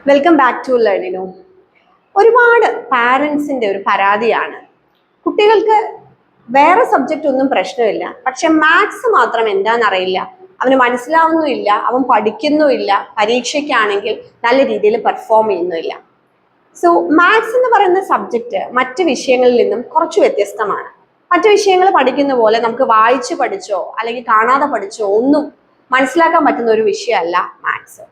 Welcome back to Learnino. ഒരുപാട് പാരൻസിന്റെ ഒരു പരാതിയാണ്, കുട്ടികൾക്ക് വേറെ സബ്ജക്റ്റ് ഒന്നും പ്രശ്നമില്ല, പക്ഷെ മാത്സ് മാത്രം എന്താണെന്നറിയില്ല, അവന് മനസ്സിലാവുന്നുമില്ല, അവൻ പഠിക്കുന്നുമില്ല, പരീക്ഷയ്ക്കാണെങ്കിൽ നല്ല രീതിയിൽ പെർഫോം ചെയ്യുന്നുമില്ല. സോ മാത്സ് എന്ന് പറയുന്ന സബ്ജക്റ്റ് മറ്റ് വിഷയങ്ങളിൽ നിന്നും കുറച്ച് വ്യത്യസ്തമാണ്. മറ്റു വിഷയങ്ങൾ പഠിക്കുന്ന പോലെ നമുക്ക് വായിച്ചു പഠിച്ചോ അല്ലെങ്കിൽ കാണാതെ പഠിച്ചോ ഒന്നും മനസ്സിലാക്കാൻ പറ്റുന്ന ഒരു വിഷയമല്ല മാത്സ്.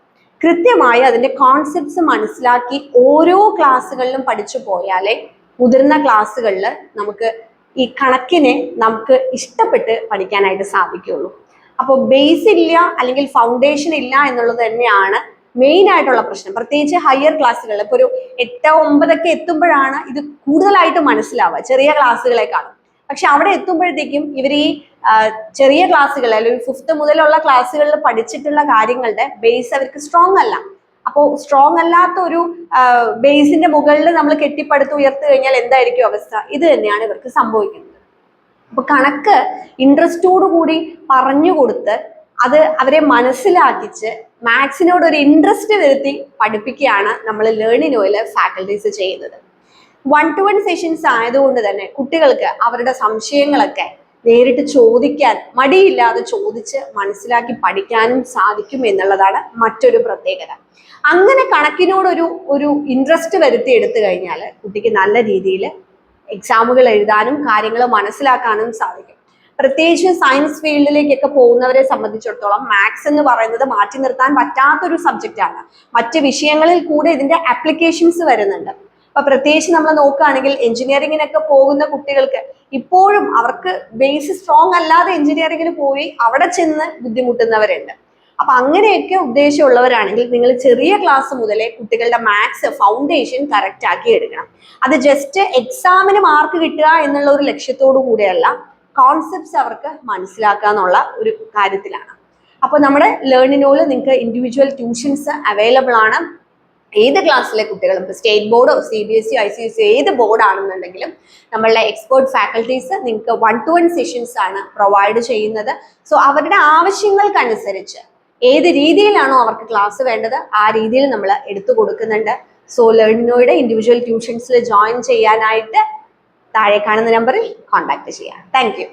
കൃത്യമായി അതിന്റെ കോൺസെപ്റ്റ്സ് മനസ്സിലാക്കി ഓരോ ക്ലാസ്സുകളിലും പഠിച്ചു പോയാലേ മുതിർന്ന ക്ലാസ്സുകളിൽ നമുക്ക് ഈ കണക്കിനെ നമുക്ക് ഇഷ്ടപ്പെട്ട് പഠിക്കാനായിട്ട് സാധിക്കുകയുള്ളൂ. അപ്പോൾ ബേസ് ഇല്ല അല്ലെങ്കിൽ ഫൗണ്ടേഷൻ ഇല്ല എന്നുള്ളത് തന്നെയാണ് മെയിൻ ആയിട്ടുള്ള പ്രശ്നം. പ്രത്യേകിച്ച് ഹയർ ക്ലാസ്സുകളിൽ ഇപ്പോൾ ഒരു 8, 9 എത്തുമ്പോഴാണ് ഇത് കൂടുതലായിട്ട് മനസ്സിലാവുക, ചെറിയ ക്ലാസ്സുകളെക്കാളും. പക്ഷെ അവിടെ എത്തുമ്പോഴത്തേക്കും ഇവർ ഈ ചെറിയ ക്ലാസ്സുകൾ അല്ലെങ്കിൽ 5th മുതലുള്ള ക്ലാസ്സുകളിൽ പഠിച്ചിട്ടുള്ള കാര്യങ്ങളുടെ ബേസ് അവർക്ക് സ്ട്രോങ് അല്ല. അപ്പോൾ സ്ട്രോങ് അല്ലാത്ത ഒരു ബേസിന്റെ മുകളിൽ നമ്മൾ കെട്ടിപ്പടുത്ത് ഉയർത്തി കഴിഞ്ഞാൽ എന്തായിരിക്കും അവസ്ഥ? ഇത് തന്നെയാണ് ഇവർക്ക് സംഭവിക്കുന്നത്. അപ്പൊ കണക്ക് ഇൻട്രസ്റ്റോടു കൂടി പറഞ്ഞു കൊടുത്ത് അത് അവരെ മനസ്സിലാക്കിച്ച് മാത്സിനോട് ഒരു ഇൻട്രസ്റ്റ് വരുത്തി പഠിപ്പിക്കുകയാണ് നമ്മൾ ലേണിനോയിൽ ഫാക്കൽറ്റീസ് ചെയ്യുന്നത്. 1-to-1 സെഷൻസ് ആയതുകൊണ്ട് തന്നെ കുട്ടികൾക്ക് അവരുടെ സംശയങ്ങളൊക്കെ നേരിട്ട് ചോദിക്കാൻ മടിയില്ലാതെ ചോദിച്ച് മനസ്സിലാക്കി പഠിക്കാനും സാധിക്കും എന്നുള്ളതാണ് മറ്റൊരു പ്രത്യേകത. അങ്ങനെ കണക്കിനോടൊരു ഇൻട്രസ്റ്റ് വരുത്തി എടുത്തു കഴിഞ്ഞാൽ കുട്ടിക്ക് നല്ല രീതിയിൽ എക്സാമുകൾ എഴുതാനും കാര്യങ്ങൾ മനസ്സിലാക്കാനും സാധിക്കും. പ്രത്യേകിച്ച് സയൻസ് ഫീൽഡിലേക്കൊക്കെ പോകുന്നവരെ സംബന്ധിച്ചിടത്തോളം മാത്സ് എന്ന് പറയുന്നത് മാറ്റി നിർത്താൻ പറ്റാത്തൊരു സബ്ജക്റ്റാണ്. മറ്റ് വിഷയങ്ങളിൽ കൂടെ ഇതിന്റെ ആപ്ലിക്കേഷൻസ് വരുന്നുണ്ട്. അപ്പൊ പ്രത്യേകിച്ച് നമ്മൾ നോക്കുകയാണെങ്കിൽ എഞ്ചിനീയറിങ്ങിനൊക്കെ പോകുന്ന കുട്ടികൾക്ക് ഇപ്പോഴും അവർക്ക് ബേസ് സ്ട്രോങ് അല്ലാതെ എഞ്ചിനീയറിങ്ങിന് പോയി അവിടെ ചെന്ന് ബുദ്ധിമുട്ടുന്നവരുണ്ട്. അപ്പൊ അങ്ങനെയൊക്കെ ഉദ്ദേശമുള്ളവരാണെങ്കിൽ നിങ്ങൾ ചെറിയ ക്ലാസ് മുതലേ കുട്ടികളുടെ മാത്സ് ഫൗണ്ടേഷൻ കറക്റ്റ് ആക്കി എടുക്കണം. അത് ജസ്റ്റ് എക്സാമിന് മാർക്ക് കിട്ടുക എന്നുള്ള ഒരു ലക്ഷ്യത്തോടു കൂടെയല്ല, കോൺസെപ്റ്റ്സ് അവർക്ക് മനസ്സിലാക്കുക എന്നുള്ള ഒരു കാര്യത്തിലാണ്. അപ്പോൾ നമ്മുടെ ലേണിനോയിൽ നിങ്ങൾക്ക് ഇൻഡിവിജ്വൽ ട്യൂഷൻസ് അവൈലബിൾ ആണ്. ഏത് ക്ലാസ്സിലെ കുട്ടികളും സ്റ്റേറ്റ് ബോർഡോ CBSE ICSE ഏത് ബോർഡാണെന്നുണ്ടെങ്കിലും നമ്മളുടെ എക്സ്പേർട്ട് ഫാക്കൽറ്റീസ് നിങ്ങൾക്ക് 1-to-1 സെഷൻസ് ആണ് പ്രൊവൈഡ് ചെയ്യുന്നത്. സോ അവരുടെ ആവശ്യങ്ങൾക്കനുസരിച്ച് ഏത് രീതിയിലാണോ അവർക്ക് ക്ലാസ് വേണ്ടത് ആ രീതിയിൽ നമ്മൾ എടുത്തു കൊടുക്കുന്നുണ്ട്. സോ ലേണിനോയുടെ ഇൻഡിവിജ്വൽ ട്യൂഷൻസിൽ ജോയിൻ ചെയ്യാനായിട്ട് താഴെ കാണുന്ന നമ്പറിൽ കോൺടാക്ട് ചെയ്യാം. Thank you.